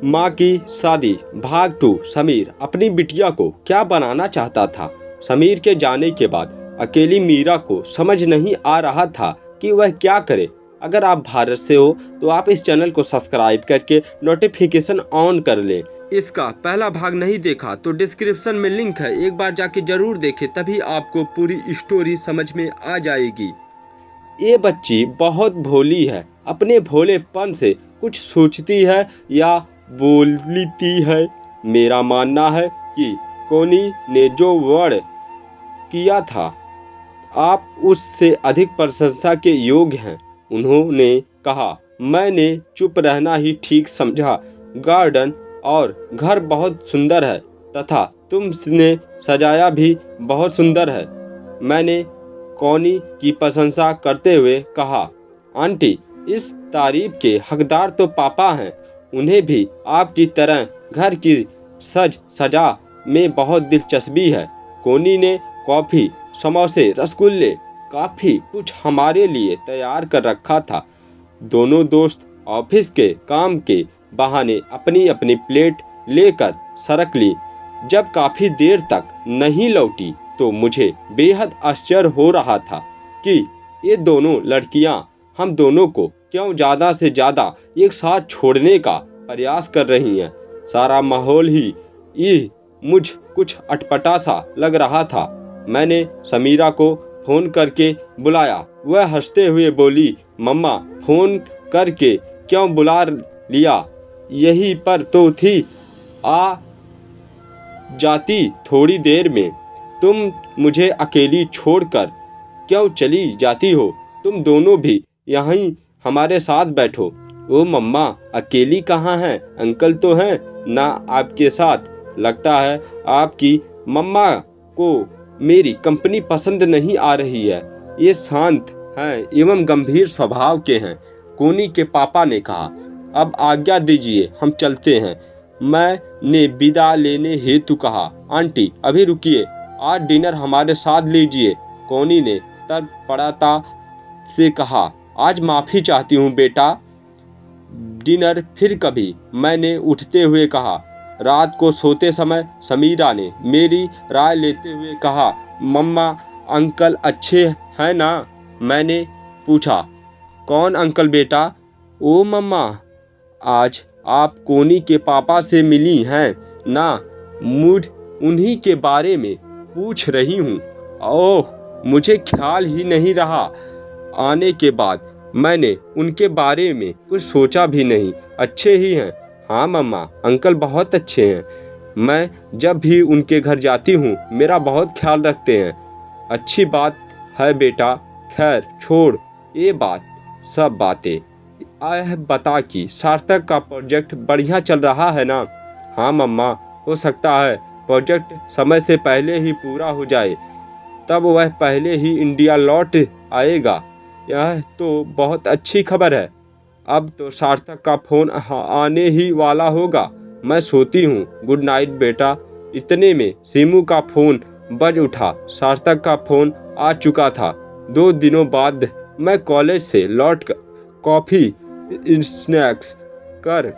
माँ की शादी भाग 2। समीर अपनी बिटिया को क्या बनाना चाहता था। समीर के जाने के बाद अकेली मीरा को समझ नहीं आ रहा था कि वह क्या करे। अगर आप भारत से हो तो आप इस चैनल को सब्सक्राइब करके नोटिफिकेशन ऑन कर लें। इसका पहला भाग नहीं देखा तो डिस्क्रिप्शन में लिंक है, एक बार जाके जरूर देखें, तभी आपको पूरी स्टोरी समझ में आ जाएगी। ये बच्ची बहुत भोली है, अपने भोलेपन से कुछ सोचती है या बोलती है। मेरा मानना है कि कोनी ने जो वर्ण किया था आप उससे अधिक प्रशंसा के योग्य हैं। उन्होंने कहा, मैंने चुप रहना ही ठीक समझा। गार्डन और घर बहुत सुंदर है तथा तुमने सजाया भी बहुत सुंदर है। मैंने कौनी की प्रशंसा करते हुए कहा, आंटी इस तारीफ के हकदार तो पापा हैं। उन्हें भी आपकी तरह घर की सज सजा में बहुत दिलचस्पी है। कोनी ने कॉफ़ी, समोसे, रसगुल्ले काफ़ी कुछ हमारे लिए तैयार कर रखा था। दोनों दोस्त ऑफिस के काम के बहाने अपनी अपनी प्लेट लेकर सरक ली। जब काफ़ी देर तक नहीं लौटी तो मुझे बेहद आश्चर्य हो रहा था कि ये दोनों लड़कियां हम दोनों को क्यों ज़्यादा से ज़्यादा एक साथ छोड़ने का प्रयास कर रही हैं। सारा माहौल ही ये मुझ कुछ अटपटा सा लग रहा था। मैंने समीरा को फ़ोन करके बुलाया। वह हंसते हुए बोली, मम्मा फ़ोन करके क्यों बुला लिया, यहीं पर तो थी, आ जाती थोड़ी देर में। तुम मुझे अकेली छोड़कर क्यों चली जाती हो? तुम दोनों भी यहीं हमारे साथ बैठो। ओ मम्मा अकेली कहाँ हैं, अंकल तो हैं ना आपके साथ। लगता है आपकी मम्मा को मेरी कंपनी पसंद नहीं आ रही है। ये शांत हैं एवं गंभीर स्वभाव के हैं, कोनी के पापा ने कहा। अब आज्ञा दीजिए, हम चलते हैं। मैंने विदा लेने हेतु कहा, आंटी अभी रुकिए, आज डिनर हमारे साथ लीजिए। कोनी ने तड़पड़ता से कहा, आज माफ़ी चाहती हूँ बेटा, डिनर फिर कभी। मैंने उठते हुए कहा। रात को सोते समय समीरा ने मेरी राय लेते हुए कहा, मम्मा अंकल अच्छे हैं ना? मैंने पूछा, कौन अंकल बेटा? ओ मम्मा, आज आप कोनी के पापा से मिली हैं ना? मुझ उन्हीं के बारे में पूछ रही हूँ। ओह मुझे ख्याल ही नहीं रहा। आने के बाद मैंने उनके बारे में कुछ सोचा भी नहीं। अच्छे ही हैं। हाँ मम्मा, अंकल बहुत अच्छे हैं। मैं जब भी उनके घर जाती हूँ मेरा बहुत ख्याल रखते हैं। अच्छी बात है बेटा। खैर छोड़ ये सब बातें। आह बता कि सार्थक का प्रोजेक्ट बढ़िया चल रहा है ना? हाँ मम्मा, हो सकता है प्रोजेक्ट समय से पहले ही पूरा हो जाए, तब वह पहले ही इंडिया लौट आएगा। यह तो बहुत अच्छी खबर है। अब तो सार्थक का फ़ोन आने ही वाला होगा। मैं सोती हूँ, गुड नाइट बेटा। इतने में सीमू का फ़ोन बज उठा। सार्थक का फ़ोन आ चुका था। 2 दिनों बाद मैं कॉलेज से लौट कर कॉफ़ी स्नैक्स कर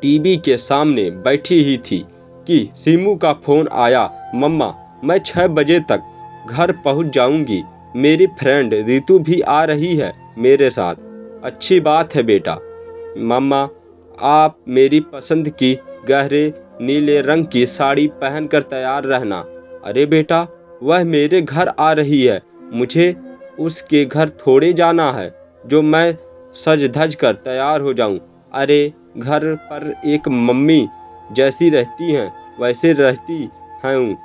टीवी के सामने बैठी ही थी कि सीमू का फ़ोन आया। मम्मा मैं 6 बजे तक घर पहुंच जाऊंगी। मेरी फ्रेंड रितु भी आ रही है मेरे साथ। अच्छी बात है बेटा। मम्मा आप मेरी पसंद की गहरे नीले रंग की साड़ी पहनकर तैयार रहना। अरे बेटा, वह मेरे घर आ रही है, मुझे उसके घर थोड़े जाना है जो मैं सज धज कर तैयार हो जाऊं। अरे घर पर एक मम्मी जैसी रहती हैं वैसे रहती हूँ।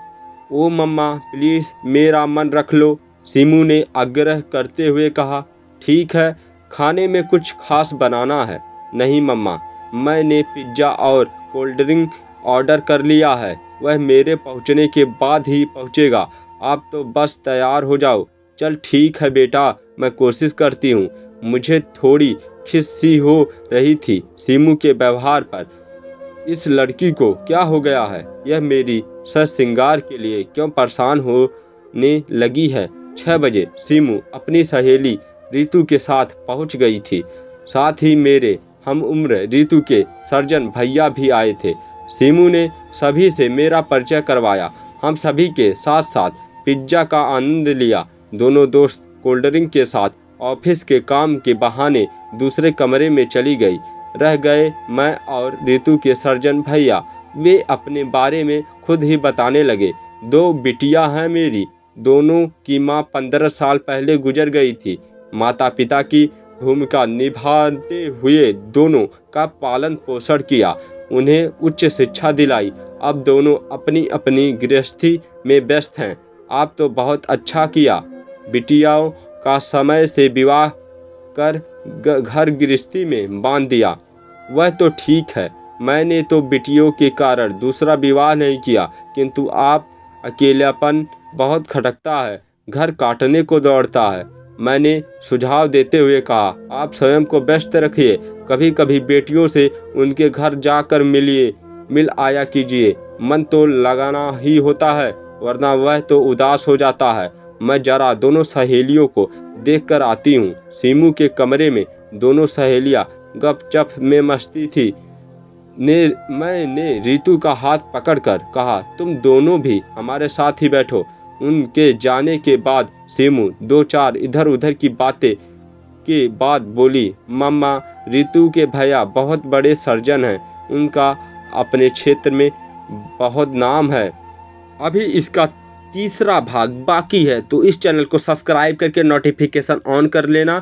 ओ मम्मा प्लीज़ मेरा मन रख लो, सीमू ने आग्रह करते हुए कहा। ठीक है, खाने में कुछ खास बनाना है? नहीं मम्मा, मैंने पिज्ज़ा और कोल्ड ड्रिंक ऑर्डर कर लिया है, वह मेरे पहुंचने के बाद ही पहुंचेगा। आप तो बस तैयार हो जाओ। चल ठीक है बेटा, मैं कोशिश करती हूँ। मुझे थोड़ी खिस्सी हो रही थी सीमू के व्यवहार पर। इस लड़की को क्या हो गया है? यह मेरी सज श्रृंगार के लिए क्यों परेशान होने लगी है? 6 बजे सीमू अपनी सहेली रितु के साथ पहुंच गई थी। साथ ही मेरे हम उम्र रितु के सर्जन भैया भी आए थे। सीमू ने सभी से मेरा परिचय करवाया। हम सभी के साथ साथ पिज्ज़ा का आनंद लिया। दोनों दोस्त कोल्ड ड्रिंक के साथ ऑफिस के काम के बहाने दूसरे कमरे में चली गई। रह गए मैं और रितु के सर्जन भैया। वे अपने बारे में खुद ही बताने लगे। 2 बिटिया हैं मेरी। दोनों की माँ 15 साल पहले गुजर गई थी। माता पिता की भूमिका निभाते हुए दोनों का पालन पोषण किया, उन्हें उच्च शिक्षा दिलाई। अब दोनों अपनी अपनी गृहस्थी में व्यस्त हैं। आप तो बहुत अच्छा किया, बिटियाओं का समय से विवाह कर घर गृहस्थी में बांध दिया। वह तो ठीक है, मैंने तो बिटियों के कारण दूसरा विवाह नहीं किया, किंतु आप अकेलापन बहुत खटकता है, घर काटने को दौड़ता है। मैंने सुझाव देते हुए कहा, आप स्वयं को व्यस्त रखिए, कभी कभी बेटियों से उनके घर जाकर मिल आया कीजिए। मन तो लगाना ही होता है, वरना वह तो उदास हो जाता है। मैं जरा दोनों सहेलियों को देख कर आती हूँ। सीमू के कमरे में दोनों सहेलियाँ गपशप में मस्ती थी। मैंने रितु का हाथ पकड़कर कहा, तुम दोनों भी हमारे साथ ही बैठो। उनके जाने के बाद सीमू 2-4 इधर उधर की बातें के बाद बोली, मम्मा, रितु के भैया बहुत बड़े सर्जन हैं, उनका अपने क्षेत्र में बहुत नाम है। अभी इसका तीसरा भाग बाकी है, तो इस चैनल को सब्सक्राइब करके नोटिफिकेशन ऑन कर लेना।